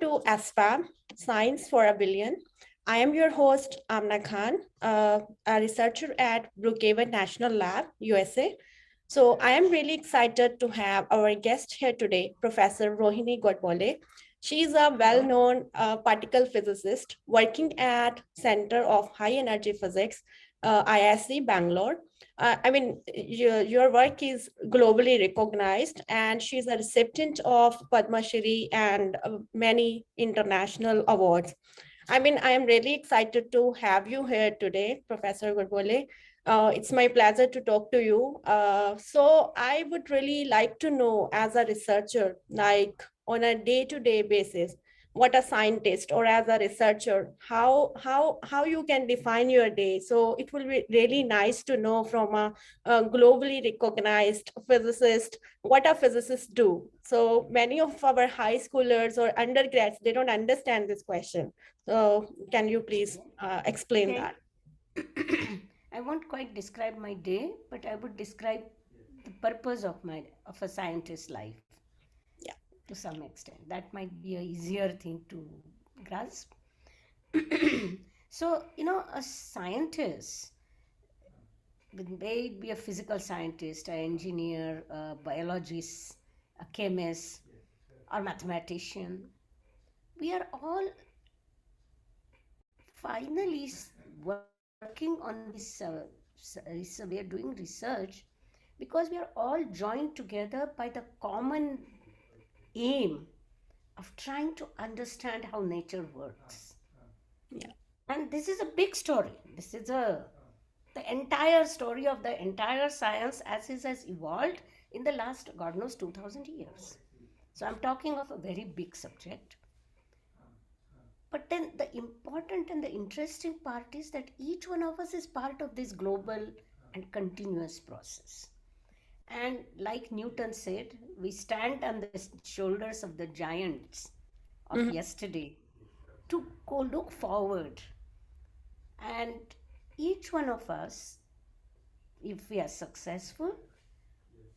Welcome to ASFAB, Science for a Billion. I am your host, Amna Khan, a researcher at Brookhaven National Lab, USA. So I am really excited to have our guest here today, Professor Rohini Godbole. She is a well-known particle physicist working at Center of High Energy Physics, IISc Bangalore. Your work is globally recognized, and she's a recipient of Padma Shri and many international awards. I am really excited to have you here today, Professor Godbole. It's my pleasure to talk to you. So I would really like to know, as a researcher, like on a day-to-day basis, what a scientist or as a researcher, how you can define your day. So it will be really nice to know from a globally recognized physicist what a physicist do. So many of our high schoolers or undergrads, they don't understand this question. So can you please explain Okay. that? I won't quite describe my day, but I would describe the purpose of a scientist's life Yeah. to some extent. That might be a easier thing to grasp. So, a scientist, may it be a physical scientist, an engineer, a biologist, a chemist, or mathematician, we are all finally working on this. We are doing research because we are all joined together by the common aim of trying to understand how nature works. Yeah. And this is a big story. This is the entire story of the entire science as it has evolved in the last, God knows, 2000 years. So I'm talking of a very big subject. But then the important and the interesting part is that each one of us is part of this global and continuous process. And like Newton said, we stand on the shoulders of the giants of Mhm. yesterday to go look forward. And each one of us, if we are successful,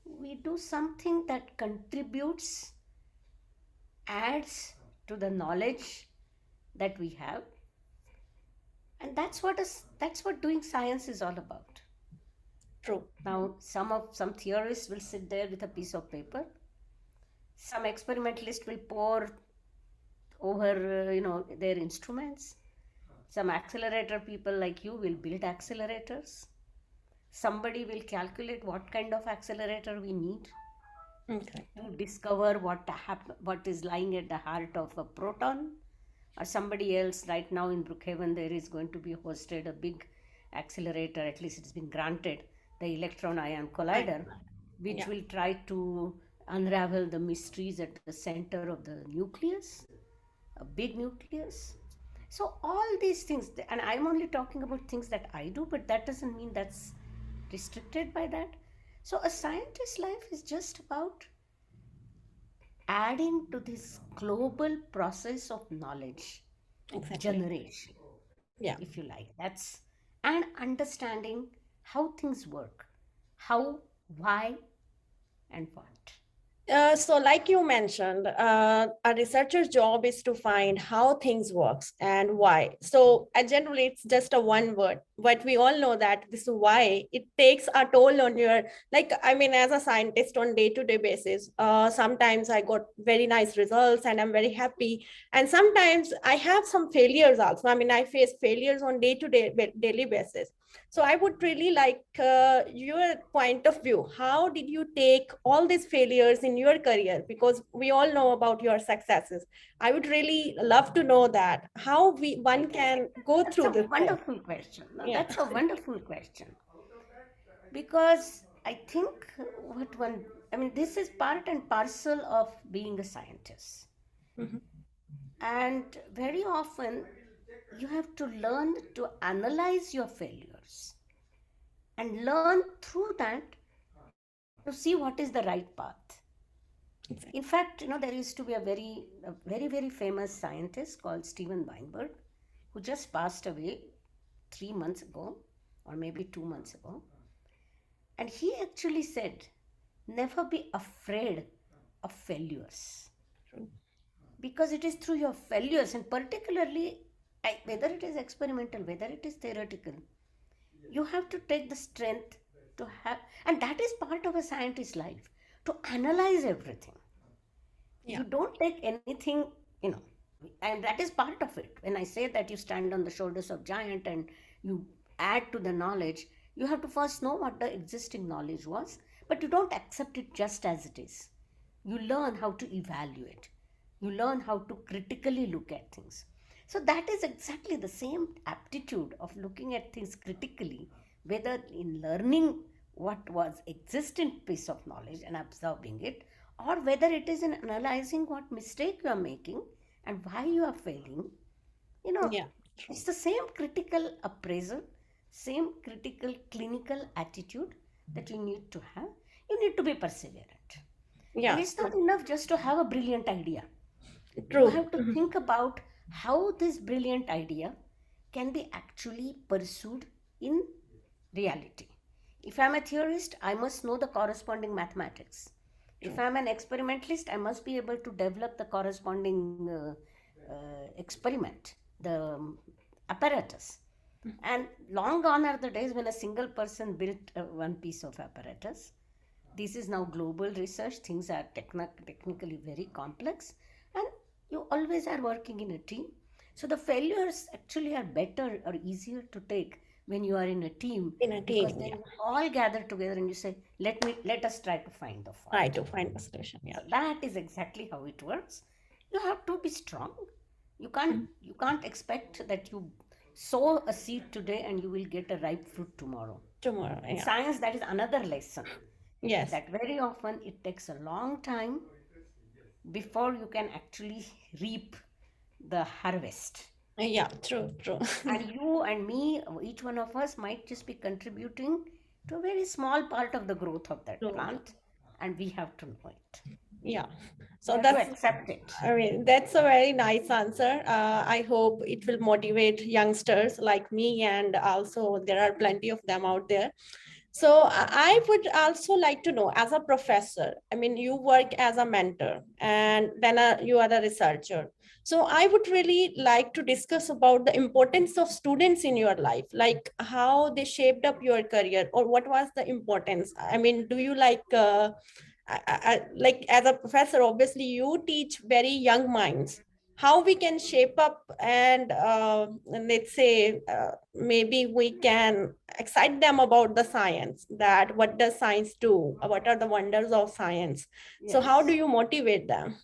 we do something that contributes, adds to the knowledge that we have. And that's what doing science is all about. True. Now, some theorists will sit there with a piece of paper. Some experimentalists will pour over their instruments. Some accelerator people like you will build accelerators. Somebody will calculate what kind of accelerator we need Okay. to discover what is lying at the heart of a proton. Or somebody else, right now in Brookhaven there is going to be hosted a big accelerator, at least it's been granted, the electron ion collider, which Yeah. will try to unravel the mysteries at the center of the nucleus, a big nucleus. So all these things, and I'm only talking about things that I do, but that doesn't mean that's restricted by that. So a scientist's life is just about adding to this global process of knowledge Exactly. generation, Yeah. if you like. That's and understanding how things work, how, why, and what. So like you mentioned, a researcher's job is to find how things works and why. So generally it's just a one word, but we all know that this why it takes a toll on your, as a scientist on day-to-day basis, sometimes I got very nice results and I'm very happy. And sometimes I have some failures also. I face failures on day-to-day daily basis. So I would really like your point of view. How did you take all these failures in your career? Because we all know about your successes. I would really love to know that how one can go That's through a this thing. wonderful question. No, Yeah. that's a wonderful question because I think this is part and parcel of being a scientist. Mhm. And very often, you have to learn to analyze your failures and learn through that to see what is the right path. In Exactly. fact, there used to be a very, very famous scientist called Steven Weinberg, who just passed away 3 months ago, or maybe 2 months ago. And he actually said, never be afraid of failures. because it is through your failures, and particularly whether it is experimental, whether it is theoretical, you have to take the strength to have, and that is part of a scientist's life, to analyze everything. Yeah. You don't take anything, you know, and that is part of it. When I say that you stand on the shoulders of giant and you add to the knowledge, you have to first know what the existing knowledge was, but you don't accept it just as it is. You learn how to evaluate, you learn how to critically look at things. So that is exactly the same aptitude of looking at things critically, whether in learning what was existing piece of knowledge and absorbing it, or whether it is in analyzing what mistake you are making and why you are failing. You know, Yeah. True. it's the same critical appraisal, same critical clinical attitude that you need to have. You need to be perseverant. And Yeah. it's not enough just to have a brilliant idea. You True. have to think about how this brilliant idea can be actually pursued in reality. If I'm a theorist, I must know the corresponding mathematics. If True. I'm an experimentalist, I must be able to develop the corresponding experiment, the apparatus. And long gone are the days when a single person built one piece of apparatus. This is now global research. Things are technically very complex, and you always are working in a team. So the failures actually are better or easier to take when you are in a team, In a because team. then Yeah. you all gather together and you say, let us try to find the Try fault. to find a solution. Yeah. So that is exactly how it works. You have to be strong. You can't expect that you sow a seed today and you will get a ripe fruit tomorrow. Tomorrow. In Yeah. science, that is another lesson, Yes. that very often it takes a long time before you can actually reap the harvest. Yeah. True. True. And you and me, each one of us might just be contributing to a very small part of the growth of that True. plant, and we have to know it. Yeah. We So have to that's, accept it. I mean, that's a very nice answer. I hope it will motivate youngsters like me, and also there are plenty of them out there. So I would also like to know, as a professor, I mean, you work as a mentor, and then you are a researcher. So I would really like to discuss about the importance of students in your life, like how they shaped up your career, or what was the importance. I mean, do you like like as a professor, obviously you teach very young minds, how we can shape up and let's say maybe we can excite them about the science, that what does science do, what are the wonders of science. So how do Yes. you motivate them?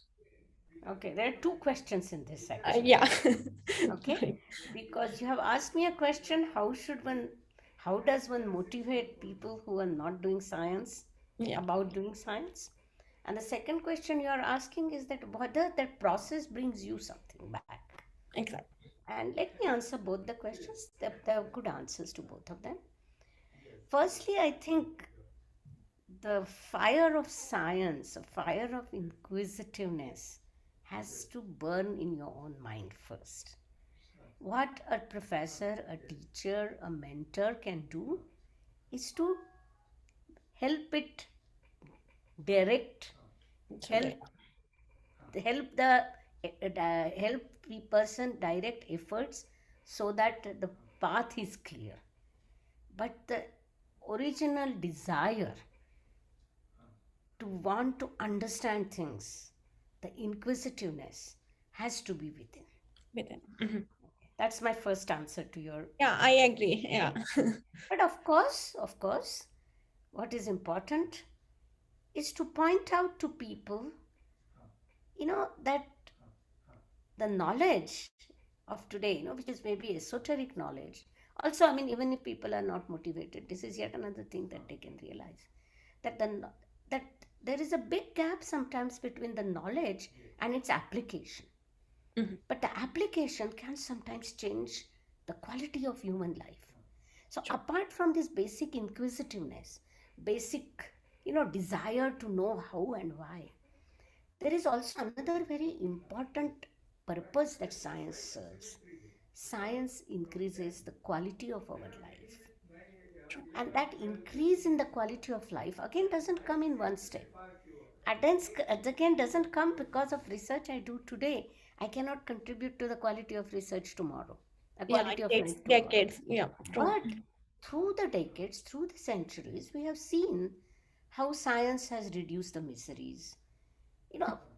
Okay, there are two questions in this actually. Yeah. Okay, Sorry. because you have asked me a question, how does one motivate people who are not doing science Yeah, about doing science? And the second question you are asking is that whether that process brings you something back. exactly. And let me answer both the questions. There are good answers to both of them. Firstly, I think the fire of science, a fire of inquisitiveness, has to burn in your own mind first. What a professor, a teacher, a mentor can do is to help it direct, So help help help the person direct efforts so that the path is clear. But the original desire to want to understand things, the inquisitiveness, has to be within. within. Mhm. That's my first answer to your Yeah, I agree. Yeah. thing. But of course, what is important is to point out to people, that the knowledge of today, which is maybe esoteric knowledge. Also, I mean, even if people are not motivated, this is yet another thing that they can realize, that that there is a big gap sometimes between the knowledge and its application. Mhm. But the application can sometimes change the quality of human life. So Sure. apart from this basic inquisitiveness, basic, desire to know how and why, there is also another very important purpose that science serves. Science increases the quality of our life. And that increase in the quality of life again doesn't come in one step. again doesn't come because of research I do today. I cannot contribute to the quality of research tomorrow, a Yeah, quality it of takes life tomorrow. decades. Yeah, true. But through the decades, through the centuries, we have seen how science has reduced the miseries.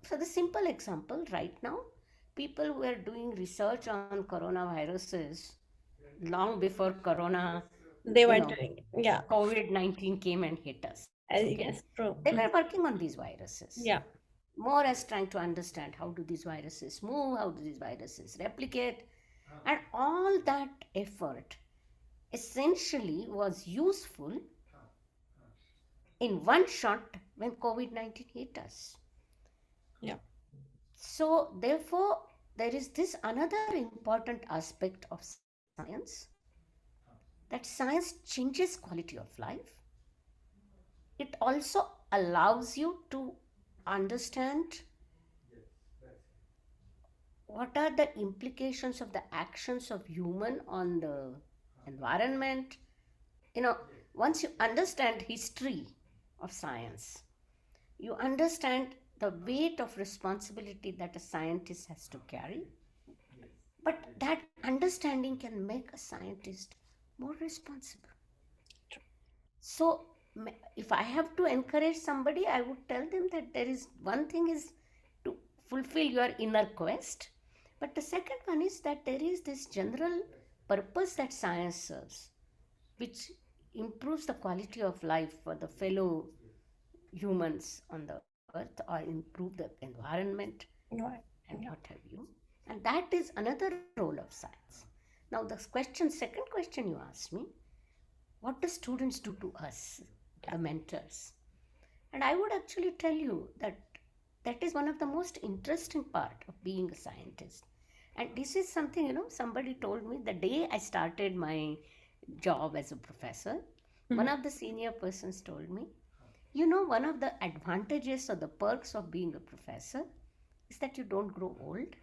For the simple example, right now, people who are doing research on coronaviruses long before corona, They you were know, doing, yeah, COVID-19 came and hit us, okay? yes, true. They were working on these viruses, Yeah, more as trying to understand how do these viruses move, how do these viruses replicate, and all that effort essentially was useful in one shot when COVID-19 hit us. yeah, So, therefore, there is this another important aspect of science, that science changes quality of life. It also allows you to understand what are the implications of the actions of human on the environment. You know, once you understand history of science, you understand the weight of responsibility that a scientist has to carry. But that understanding can make a scientist more responsible. So, if I have to encourage somebody, I would tell them that there is one thing is to fulfill your inner quest, but the second one is that there is this general purpose that science serves, which improves the quality of life for the fellow humans on the earth or improve the environment right. and Yeah, what have you. And that is another role of science. Now, the second question you asked me, what do students do to us, the mentors? And I would actually tell you that that is one of the most interesting part of being a scientist. And this is something, somebody told me the day I started my job as a professor, one mhm. of the senior persons told me, one of the advantages or the perks of being a professor is that you don't grow old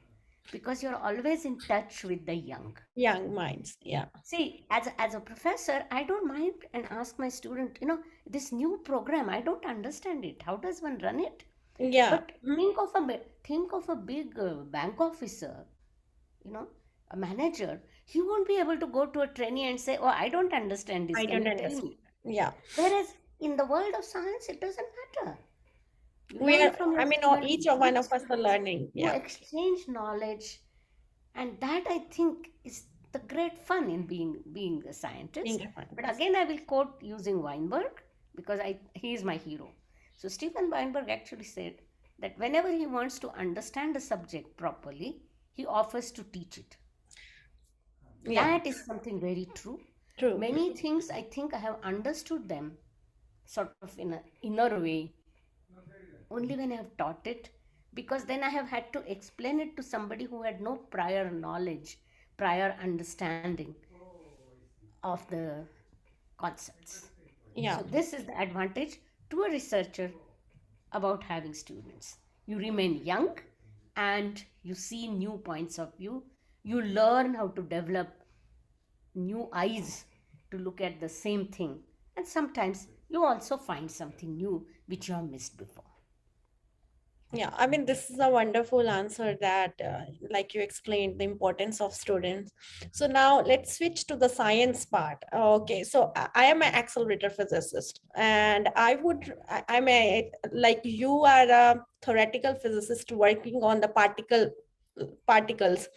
because you're always in touch with the young. Young minds. Yeah, See, as a professor, I don't mind and ask my student, this new program, I don't understand it. How does one run it? yeah. But think of a big bank officer, you know, a manager. He won't be able to go to a trainee and say, "Oh, I don't understand this. I Can don't you tell understand. me?" Yeah, Whereas in the world of science, it doesn't matter. You we learn are. from your I mean, student, each of one meet of us are students, learning. you Yeah, exchange knowledge, and that I think is the great fun in being a being scientist. a But scientist. again, I will quote using Weinberg because he is my hero. So Stephen Weinberg actually said that whenever he wants to understand a subject properly, he offers to teach it. Yeah, That is something very true. true. Many things I think I have understood them sort of in an inner way only when I have taught it, because then I have had to explain it to somebody who had no prior knowledge, prior understanding of the concepts. Yeah, So, this is the advantage to a researcher about having students. You remain young and you see new points of view. You learn how to develop new eyes to look at the same thing. And sometimes you also find something new which you have missed before. yeah. I mean, this is a wonderful answer that, like you explained, the importance of students. So now let's switch to the science part. Okay, so I am an accelerator physicist, and I'm a, like you are a theoretical physicist working on the particles.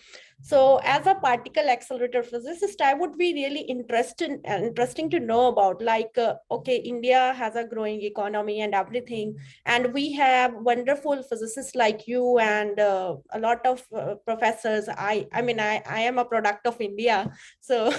So as a particle accelerator physicist, I would be really interesting to know about, like, okay, India has a growing economy and everything, and we have wonderful physicists like you and a lot of professors. I am a product of India, so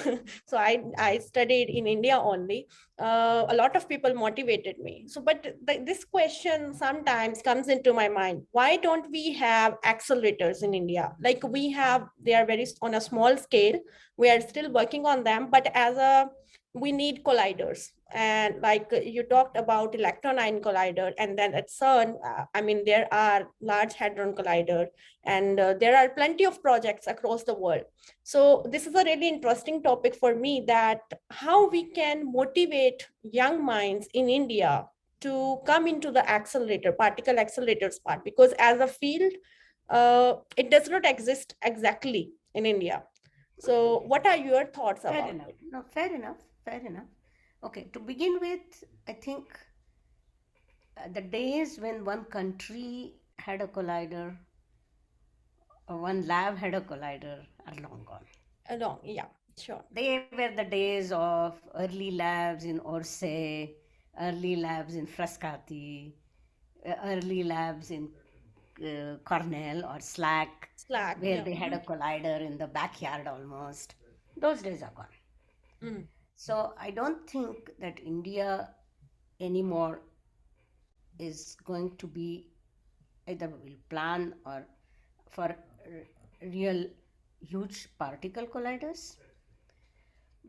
so I studied in India only. A lot of people motivated me. So, but this question sometimes comes into my mind: why don't we have accelerators in India? Like we have, they are very on a small scale. We are still working on them, but as a we need colliders. And like you talked about electron ion collider, and then at CERN, I mean, there are large hadron collider, and there are plenty of projects across the world. So this is a really interesting topic for me, that how we can motivate young minds in India to come into the accelerator, particle accelerators part, because as a field, it does not exist exactly in India. So what are your thoughts Fair about enough. it? No, fair enough. Fair enough. Okay, to begin with, I think the days when one country had a collider or one lab had a collider are long gone. No, yeah, sure. They were the days of early labs in Orsay, early labs in Frascati, early labs in Cornell or Slack, Slack, where yeah. they had a collider in the backyard almost. Those days are gone. Mm. So I don't think that India anymore is going to be either will plan or for real huge particle colliders.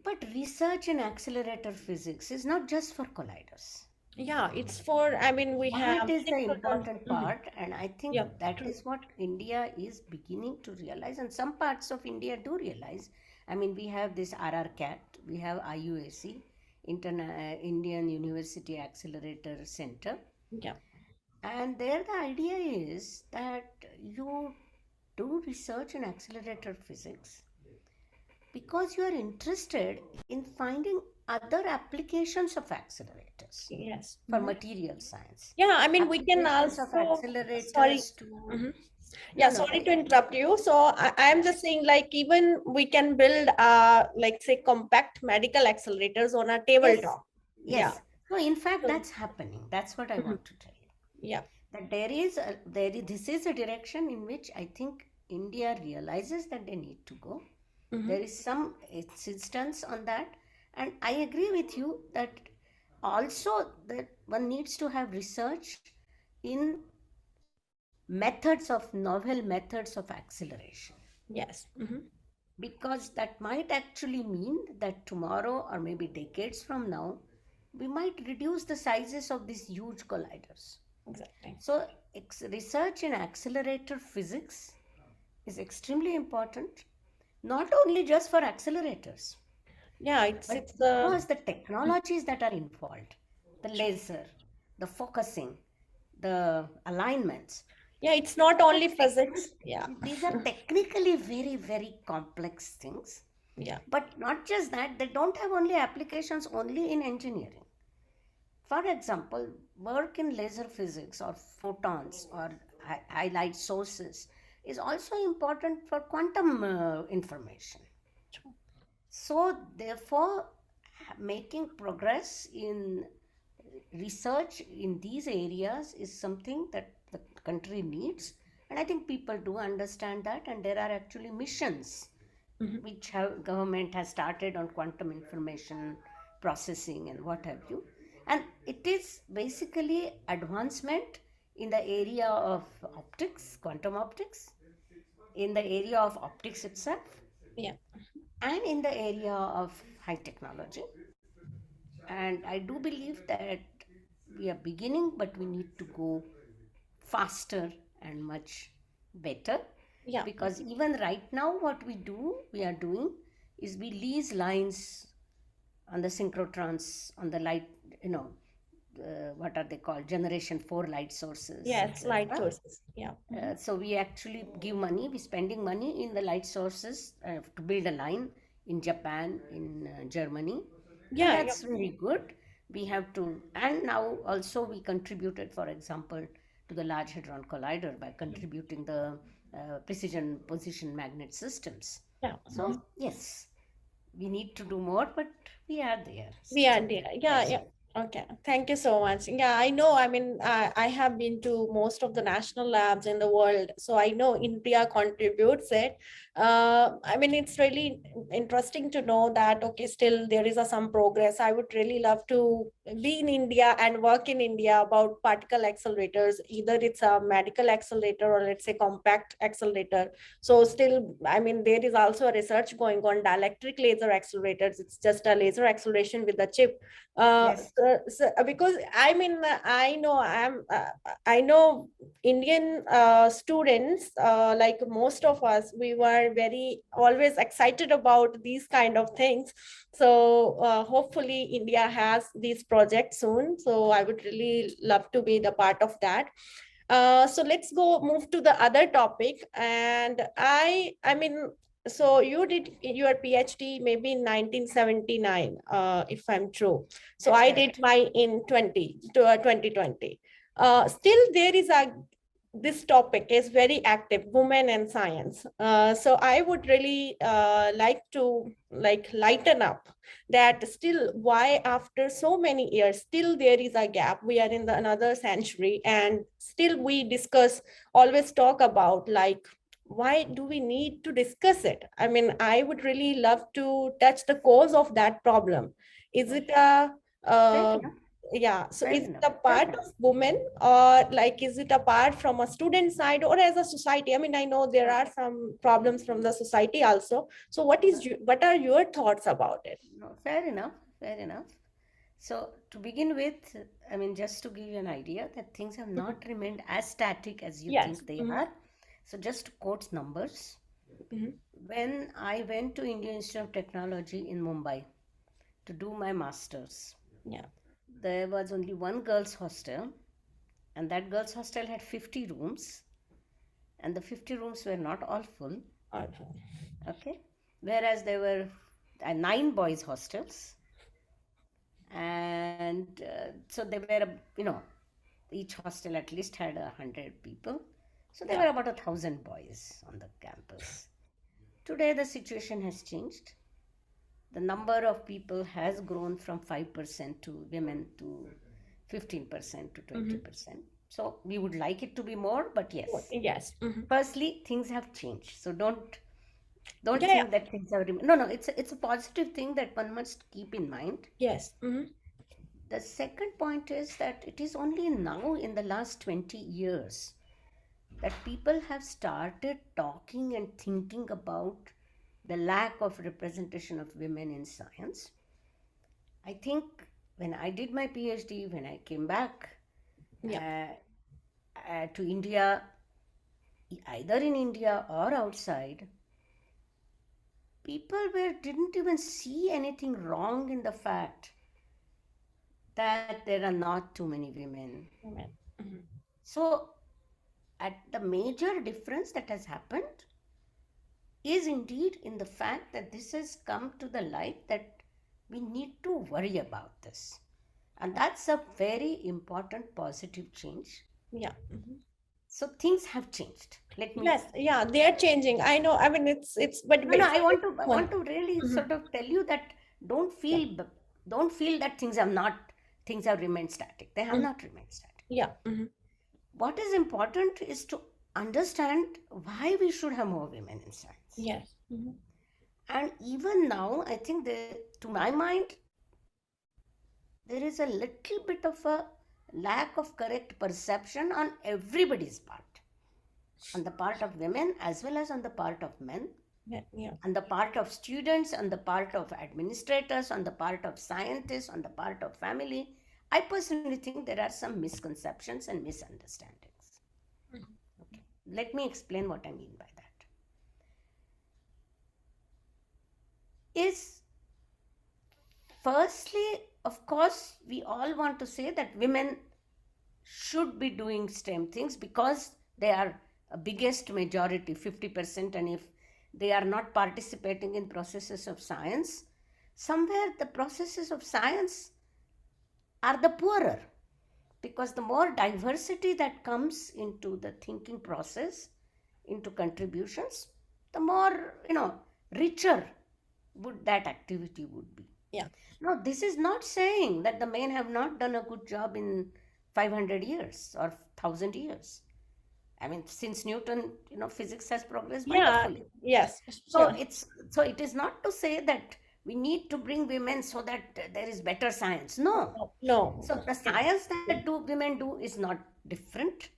But research in accelerator physics is not just for colliders. Yeah, it's for, I mean, we That have is the synchrotron. important Mhm. part, and I think Yeah, that true. is what India is beginning to realize, and some parts of India do realize. I mean, we have this RRCAT, we have IUAC, Indian University Accelerator Center, Yeah. and there the idea is that you do research in accelerator physics because you are interested in finding other applications of accelerators Yes. for Mhm. material science. Yeah, I mean, we can Applications of also, sorry. accelerators to, Mhm. no, Yeah, no, sorry to interrupt you. So I'm yeah, just saying, like, even we can build, like, say, compact medical accelerators on a yes, tabletop. Yeah. yes. So in fact, So, that's happening. That's what I mhm. want to tell you. Yeah. That this is a direction in which I think India realizes that they need to go. Mhm. There is some insistence on that, and I agree with you that also that one needs to have research in novel methods of acceleration, Yes. Mhm. because that might actually mean that tomorrow or maybe decades from now we might reduce the sizes of these huge colliders. Exactly. So research in accelerator physics is extremely important, not only just for accelerators, Yeah, it's but it's because the technologies that are involved, the true. laser, the focusing, the alignments, Yeah, it's not these are, only physics. Yeah. these are technically very, very complex things. Yeah. But not just that, they don't have only applications only in engineering. For example, work in laser physics or photons or highlight sources is also important for quantum information. True. So, therefore, making progress in research in these areas is something that the country needs. And I think people do understand that. And there are actually missions Mhm. which have government has started on quantum information processing and what have you. And it is basically advancement in the area of optics, quantum optics, in the area of optics itself, Yeah. and in the area of high technology. And I do believe that we are beginning, but we need to go faster and much better, Yeah. because even right now what we are doing is we lease lines on the synchrotrons on the light, you know, what are they called, generation 4 light sources, Yes, light etc. sources. Yeah. Mhm. So we actually give money, we spending money in the light sources to build a line in Japan, in Germany, and Yeah. Yeah. that's very good. We have to, and now also we contributed, for example, to the Large Hadron Collider by contributing the precision position magnet systems. Yeah. So yes, we need to do more, but we are there. We are So there. Yeah, that's yeah. all. Okay. Thank you so much. Yeah, I know. I mean, I have been to most of the national labs in the world, so I know India contributes it. I mean, it's really interesting to know that, okay, still there is some progress. I would really love to be in India and work in India about particle accelerators. Either it's a medical accelerator or let's say compact accelerator. So still, I mean, there is also a research going on dielectric laser accelerators. It's just a laser acceleration with a chip. Yes. Because I mean, I know Indian students, like most of us, we were very always excited about these kind of things. So hopefully India has these projects soon. So I would really love to be the part of that. So let's go move to the other topic. And I mean, so you did your PhD maybe in 1979, if I'm true. So That's I did correct. mine in 2020. Still there is a this topic is very active, women and science. So I would really like to like lighten up that still why after so many years still there is a gap. We are in the another century and still we discuss, always talk about like why do we need to discuss it? I mean, I would really love to touch the cause of that problem. Is it a Fair uh, enough. yeah, so Fair is it enough. a Fair part enough. of women or like is it a part from a student side or as a society? I mean, I know there are some problems from the society also. So what are your thoughts about it? No, fair enough. Fair enough. So, to begin with, I mean, just to give you an idea that things have Mhm. not remained as static as you Yes. think they Mhm. are. So, just to quote numbers, Mhm. when I went to Indian Institute of Technology in Mumbai to do my master's, Yeah. there was only one girls' hostel, and that girls' hostel had 50 rooms, and the 50 rooms were not all full, Also. okay? Whereas there were nine boys' hostels, and so they were, each hostel at least had 100 people. So there Yeah. were about 1,000 boys on the campus. Today, the situation has changed. The number of people has grown from 5% to women to 15% to Mhm. 20%. So we would like it to be more, but yes. Yes. Mhm. Firstly, things have changed. So don't Yeah. Yeah. think that things have no, no, it's a positive thing that one must keep in mind. Yes. Mhm. The second point is that it is only now in the last 20 years that people have started talking and thinking about the lack of representation of women in science. I think when I did my PhD, when I came back Yeah. uh, to India, either in India or outside, people didn't even see anything wrong in the fact that there are not too many women. Amen. Mhm. So, the major difference that has happened is indeed in the fact that this has come to the light that we need to worry about this. And that's a very important positive change. Yeah. Mhm. So things have changed. Let me Yes. Yeah. They are changing. I know. I mean, it's no no but I for want this to I one. want to really Mhm. sort of tell you that don't Yeah. feel don't feel that things have remained static. They have Mhm. not remained static. Yeah. Mhm. What is important is to understand why we should have more women in science. Yes. Mhm. And even now, I think to my mind, there is a little bit of a lack of correct perception on everybody's part, on the part of women as well as on the part of men, Yeah. Yeah. on the part of students, on the part of administrators, on the part of scientists, on the part of family. I personally think there are some misconceptions and misunderstandings. Mhm. Okay. Let me explain what I mean by that. Is firstly, of course, we all want to say that women should be doing STEM things because they are a biggest majority, 50%, and if they are not participating in processes of science, somewhere the processes of science are the poorer because the more diversity that comes into the thinking process, into contributions, the more richer would that activity would be. Yeah. Now, this is not saying that the men have not done a good job in 500 years or 1000 years. I mean, since Newton, physics has progressed Yeah. wonderfully. Yes. So Sure. it is not to say that we need to bring women so that there is better science. No. No. No. So the science that women do is not different.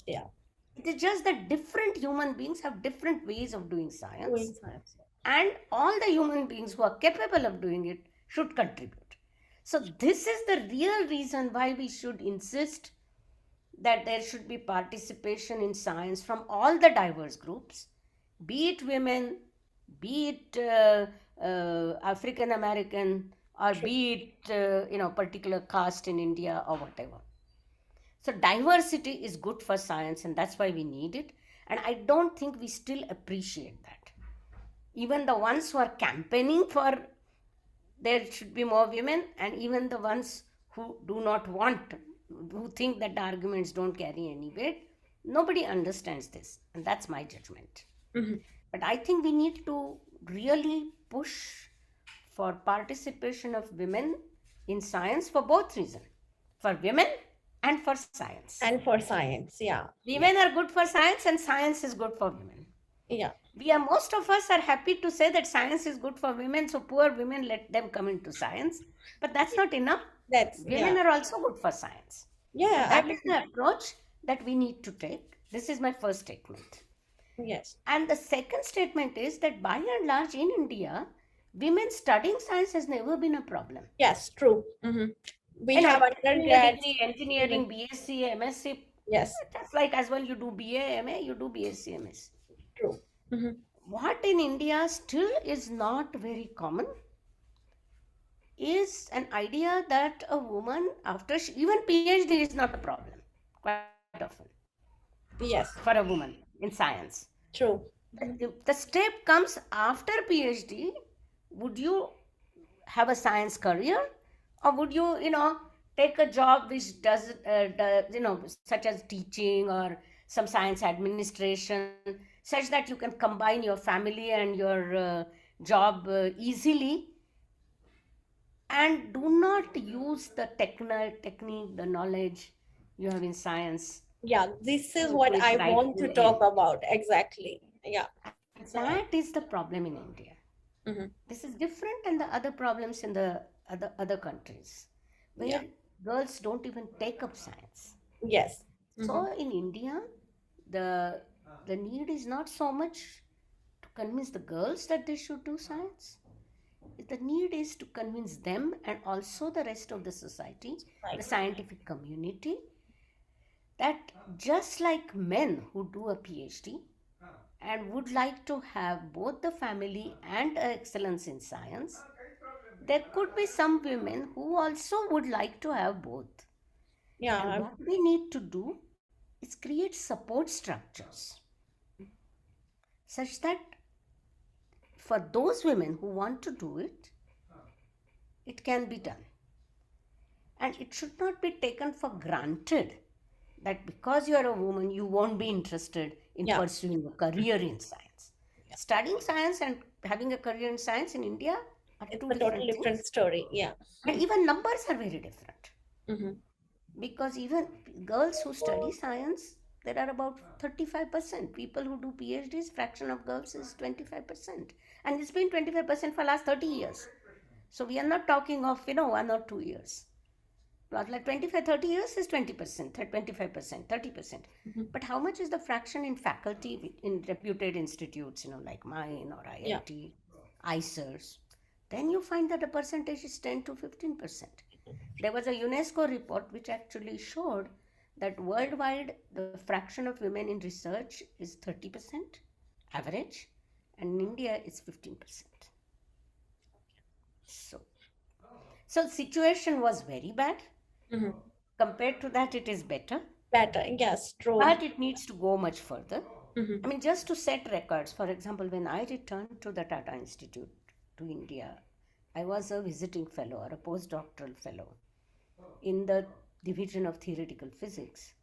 Yeah. It is just that different human beings have different ways of doing Doing science, science. and all the human beings who are capable of doing it should contribute. So this is the real reason why we should insist that there should be participation in science from all the diverse groups, be it women, be it African American, or True. be it particular caste in India or whatever. So diversity is good for science, and that's why we need it. And I don't think we still appreciate that. Even the ones who are campaigning for there should be more women, and even the ones who do not want, who think that the arguments don't carry any weight, nobody understands this, and that's my judgment. Mhm. But I think we need to really push for participation of women in science for both reasons, for women and for science. And for science, yeah. Women are good for science and science is good for women. Yeah. Most of us are happy to say that science is good for women, so poor women, let them come into science. But that's not enough. That's, Women yeah. are also good for science. Yeah, And I that is mean, the approach that we need to take. This is my first statement. yes. And the second statement is that by and large in India, women studying science has never been a problem. Yes, true. Mhm. We You know, have getting a undergrads. degree, engineering, BSc, MSc, Yes, just like as well you do BA, MA, you do BSc, MSc. true. Mhm. What in India still is not very common is an idea that a woman, after even PhD is not a problem quite often Yes, for a woman in science. true. The step comes after PhD. Would you have a science career, or would you, take a job which such as teaching or some science administration, such that you can combine your family and your job easily, and do not use the technique, the knowledge you have in science Yeah, this is to what its I want rightful to talk end. about. Exactly. Yeah. So, That is the problem in India. mhm. This is different than the other problems in the other countries, Yeah. where girls don't even take up science. Yes. So Mhm. in India, the the need is not so much to convince the girls that they should do science. The need is to convince them and also the rest of the society, the Right. scientific community, that just like men who do a PhD and would like to have both the family and excellence in science, there could be some women who also would like to have both. Yeah. And what we need to do is create support structures such that for those women who want to do it, it can be done. And it should not be taken for granted that because you are a woman, you won't be interested in Yeah. pursuing a career in science. Studying science and having a career in science in India are It's two a totally different different things. story. Yeah. And even numbers are very different. Mhm. Because even girls who study science, there are about 35%. People who do PhDs, fraction of girls is 25%. And it's been 25% for last 30 years. So we are not talking of, 1 or 2 years. Not like 25, 30 years is 20%, 25%, 30%. Mhm. But how much is the fraction in faculty in reputed institutes, like mine or Yeah. IIT, ICERS? Then you find that the percentage is 10 to 15%. There was a UNESCO report which actually showed that worldwide the fraction of women in research is 30% average, and in India it's 15%. So situation was very bad. Mhm. Compared to that, it is better, Better. Yes, true. but it needs to go much further. Mhm. I mean, just to set records, for example, when I returned to the Tata Institute to India, I was a visiting fellow or a postdoctoral fellow in the division of theoretical physics.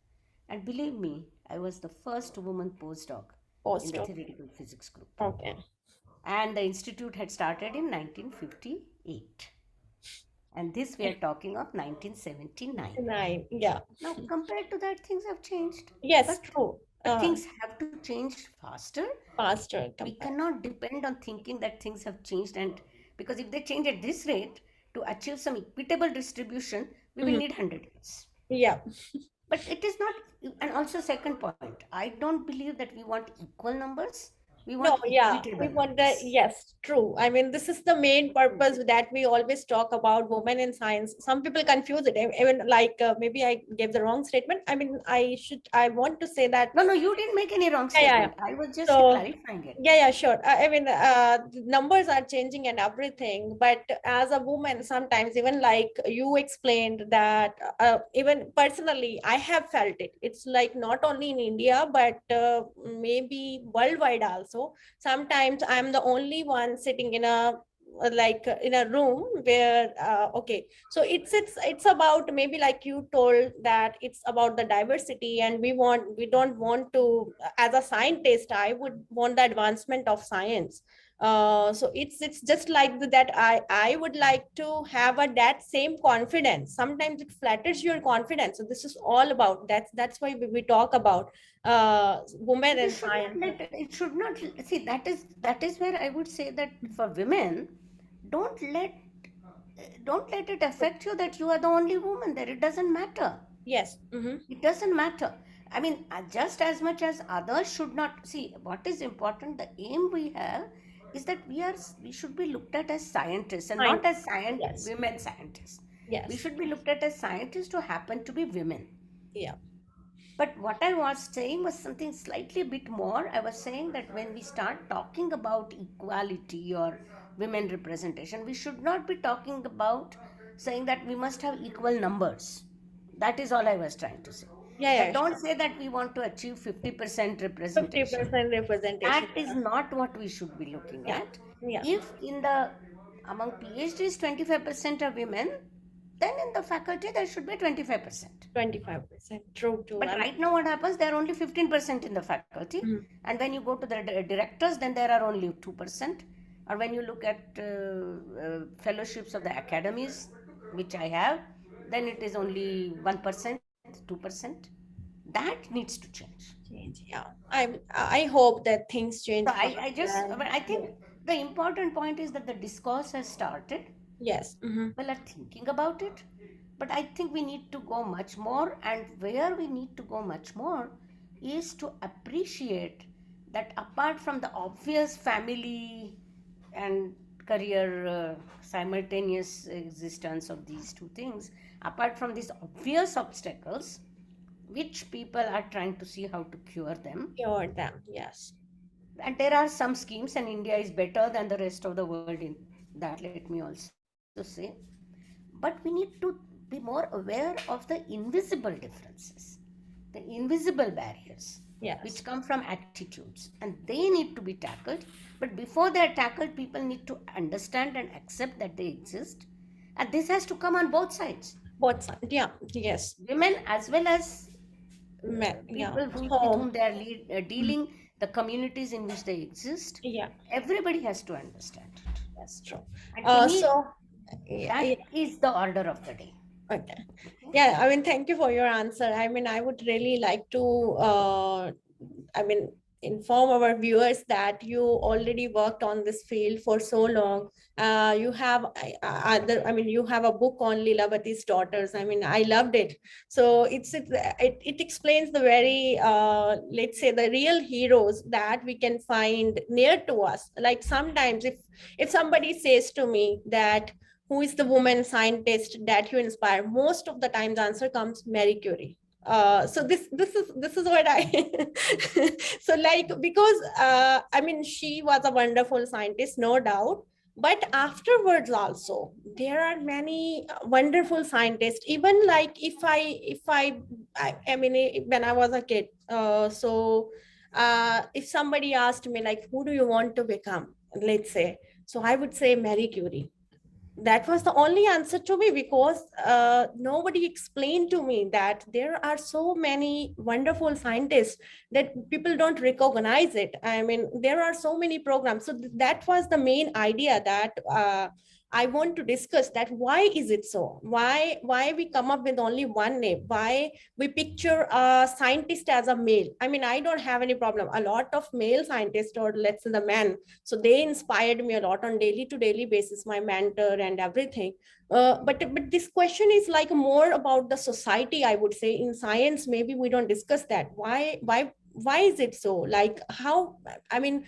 And believe me, I was the first woman postdoc in the Postdoc. theoretical physics group. Okay. And the institute had started in 1958. And this we are talking of 1979. 9. Yeah. Now, compared to that, things have changed. Yes, But true. things have to change faster. Faster We compared. cannot depend on thinking that things have changed, and because if they change at this rate, to achieve some equitable distribution, we will Mhm. need 100 years. Yeah. But it is not, and also, second point, I don't believe that we want equal numbers. We No, want yeah, we equitable want the, rights. yes, true. I mean, this is the main purpose that we always talk about women in science. Some people confuse it, even like maybe I gave the wrong statement. I mean, I want to say that, No, no, you didn't make any wrong yeah, yeah, yeah. statement. I was just So, clarifying it. yeah, yeah, sure. I mean, the numbers are changing and everything, but as a woman, sometimes even like you explained that even personally, I have felt it. It's like not only in India, but maybe worldwide also. Sometimes I'm the only one sitting in a in a room where okay, so it's about, maybe like you told, that it's about the diversity, and we don't want to, as a scientist, I would want the advancement of science. So it's just like that. I would like to have that same confidence. Sometimes it flatters your confidence. So this is all about that's why we talk about women We in should not science. let it should not see, that is where I would say that for women, don't let don't let it affect you that you are the only woman there. It doesn't matter. Yes. Mm-hmm. It doesn't matter. I mean, just as much as others should not see what is important, the aim we have is that we should be looked at as scientists and Fine. not as Yes. women scientists. We Yes. should be looked at as scientists who happen to be women. Yeah. But what I was saying was something slightly a bit more. I was saying that when we start talking about equality or women representation, we should not be talking about saying that we must have equal numbers. That is all I was trying to say. Yeah. That Yeah. don't say that we want to achieve 50% representation. 50% representation. That is not what we should be looking Yeah. at. Yeah. If in the among PhDs 25% are women, then in the faculty there should be 25%. 25%. True, too. But I mean, right now, what happens? There are only 15% in the faculty, mhm. and when you go to the directors, then there are only 2%. Or when you look at fellowships of the academies, which I have, then it is only 1%, 2%. That needs to change. Change. Yeah. I hope that things So change fast. but I think the important point is that the discourse has started. Yes. Mm-hmm. People are thinking about it, but I think we need to go much more, and where we need to go much more is to appreciate that apart from the obvious family and career simultaneous existence of these two things, apart from these obvious obstacles which people are trying to see how to cure them, Cure them. Yes. and there are some schemes, and India is better than the rest of the world in that, let me also say. But we need to be more aware of the invisible differences, the invisible barriers which Yes. come from attitudes, and they need to be tackled. But before they are tackled, people need to understand and accept that they exist, and this has to come on both sides, Both sides. Yeah. Yes. women as well as Yeah. people with Home. whom they are dealing, the communities in which they exist. Yeah. Everybody has to understand it. That's true. And to me, So, yeah, that yeah. is the order of the day. Okay. Okay? Yeah. I mean, thank you for your answer. I mean, I would really like to, I mean, inform our viewers that you already worked on this field for so long. You have other, I mean, you have a book on Lilavati's daughters. I mean, I loved it. So it explains the very, let's say, the real heroes that we can find near to us. Like sometimes if somebody says to me that, who is the woman scientist that you inspire, most of the time the answer comes Marie Curie. So this is what I so like, because I mean, she was a wonderful scientist, no doubt, but afterwards also there are many wonderful scientists. Even like I mean, when I was a kid, so if somebody asked me like, who do you want to become, let's say, so I would say Marie Curie. That was the only answer to me, because nobody explained to me that there are so many wonderful scientists that people don't recognize it. I mean, there are so many programs. So that was the main idea, that I want to discuss that. Why is it so? Why we come up with only one name? Why we picture a scientist as a male? I mean, I don't have any problem. A lot of male scientists, or let's say the men, so they inspired me a lot on daily to daily basis, my mentor and everything. But this question is like more about the society, I would say. In science, maybe we don't discuss that. Why why is it so? Like how, I mean,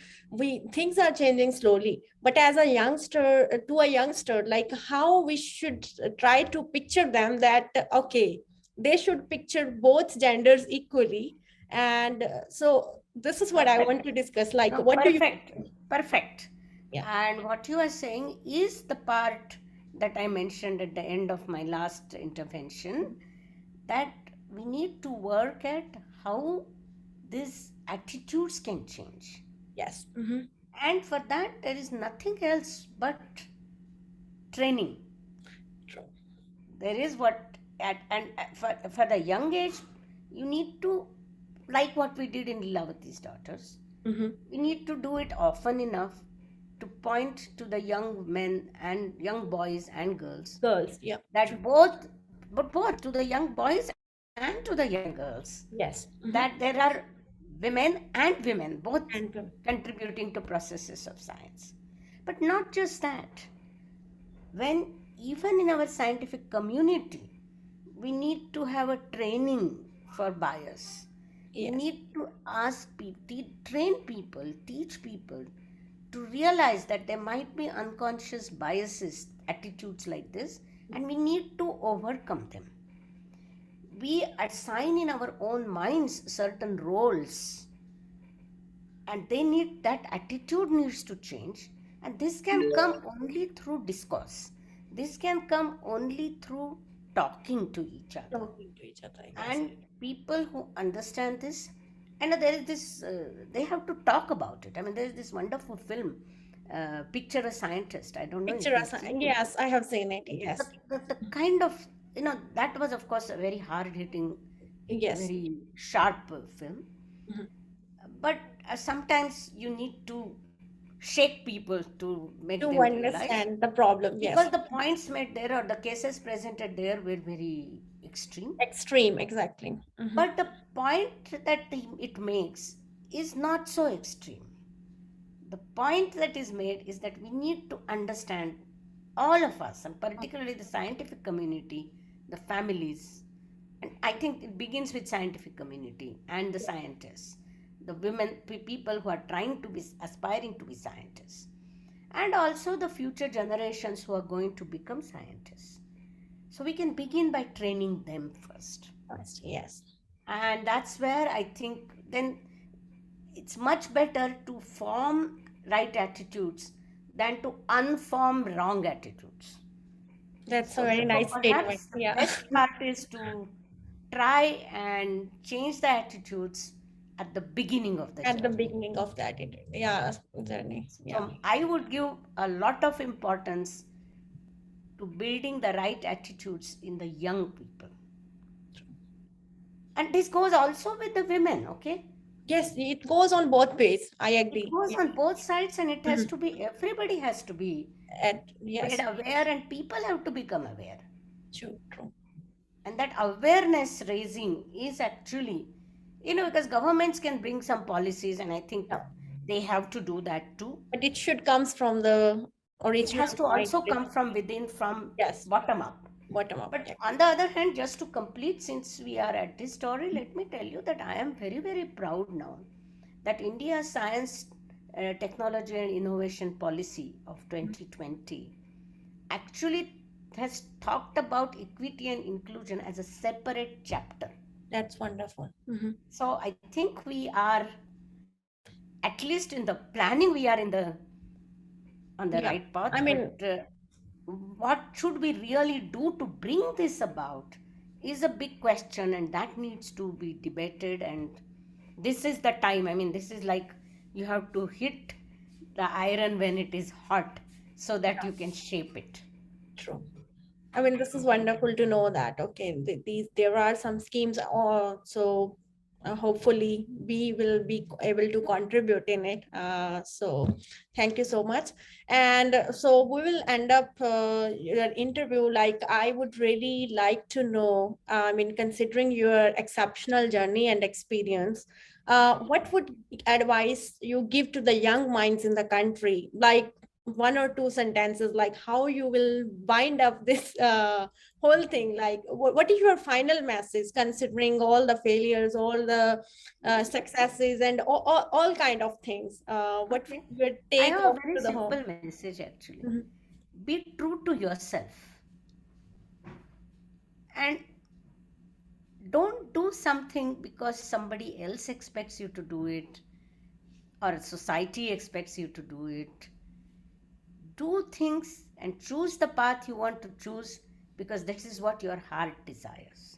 things are changing slowly, but as a youngster, to a youngster, like how we should try to picture them that, okay, they should picture both genders equally. And so this is what I want Perfect. to discuss. Like, No, what do you, perfect. Perfect. yeah, And what you are saying is the part that I mentioned at the end of my last intervention, that we need to work at how these attitudes can change. yes, mm-hmm. And for that, there is nothing else but training. True. There is what, for the young age, you need to, like what we did in Lilavati's Daughters, Mm-hmm. we need to do it often enough to point to the young men and young boys and girls Girls, yeah, true. that both to the young boys and to the young girls, Yes, that mm-hmm. there are women both And contributing to processes of science. But not just that, when even in our scientific community, we need to have a training for bias. We yes, need to ask people, train people, teach people to realize that there might be unconscious biases, attitudes like this, and we need to overcome them. We assign in our own minds certain roles, and they need, that attitude needs to change, and this can come only through discourse. This can come only through talking to each other. talking to each other, yes. And people who understand this, and there is this they have to talk about it. I mean, there is this wonderful film, Picture a Scientist. I don't know if Picture you've us, seen it. yes, I have seen it, the, yes, the kind of, that was of course a very hard hitting, yes. very sharp film. Mhm. But sometimes you need to shake people to make To them realize, understand the problem, yes. because the points made there or the cases presented there were very extreme. Extreme, exactly. Mhm. But the point that it makes is not so extreme. The point that is made is that we need to understand, all of us, and particularly the scientific community, the families, and I think it begins with scientific community and the scientists, the women, people who are trying to be, aspiring to be scientists, and also the future generations who are going to become scientists. So we can begin by training them first. Yes, And that's where I think then it's much better to form right attitudes than to unform wrong attitudes. that's a So very therefore, nice statement. perhaps the Yeah, best part is to try and change the attitudes at the beginning of the at the journey. beginning of that, yeah, journey. Yeah, So I would give a lot of importance to building the right attitudes in the young people. And this goes also with the women, okay? yes, it goes on both ways. I It agree. goes Yeah. on both sides, and it has Mhm. to be, everybody has to be made Yes, aware, and people have to become aware. true, true. And that awareness raising is actually, because governments can bring some policies, and I think Yeah. they have to do that too. But it should comes from the It original has to point. also come from within, from Yes, bottom up. bottom up. But Yeah. on the other hand, just to complete, since we are at this story, let me tell you that I am very, very proud now that India's science, technology, and innovation policy of 2020 actually has talked about equity and inclusion as a separate chapter. That's wonderful. Mhm. So I think we are, at least in the planning, we are in the on the Yeah, right path. I mean, But what should we really do to bring this about is a big question, and that needs to be debated. And this is the time. I mean, this is like you have to hit the iron when it is hot so that yeah, you can shape it. true. I mean, this is wonderful to know that, okay, these there are some schemes, so hopefully we will be able to contribute in it. So thank you so much. And so we will end up your interview. Like, I would really like to know, I mean, considering your exceptional journey and experience, what would advice you give to the young minds in the country? Like, one or two sentences, like how you will wind up this whole thing. Like, what is your final message, considering all the failures, all the successes, and all kind of things? What Okay. your I take have a off very to the home? simple message actually. Mhm. Be true to yourself and don't do something because somebody else expects you to do it or society expects you to do it. Do things and choose the path you want to choose because this is what your heart desires.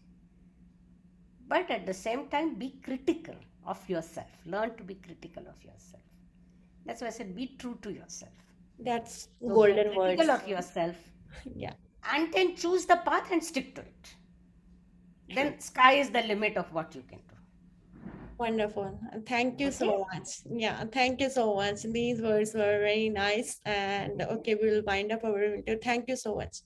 But at the same time, be critical of yourself. Learn to be critical of yourself. That's why I said be true to yourself. That's So be golden critical words. of yourself Yeah, and then choose the path and stick to it. true. Then sky is the limit of what you can do. Wonderful. Thank you Okay? so much. Yeah, thank you so much. These words were very nice. And okay, we'll wind up our interview. Thank you so much.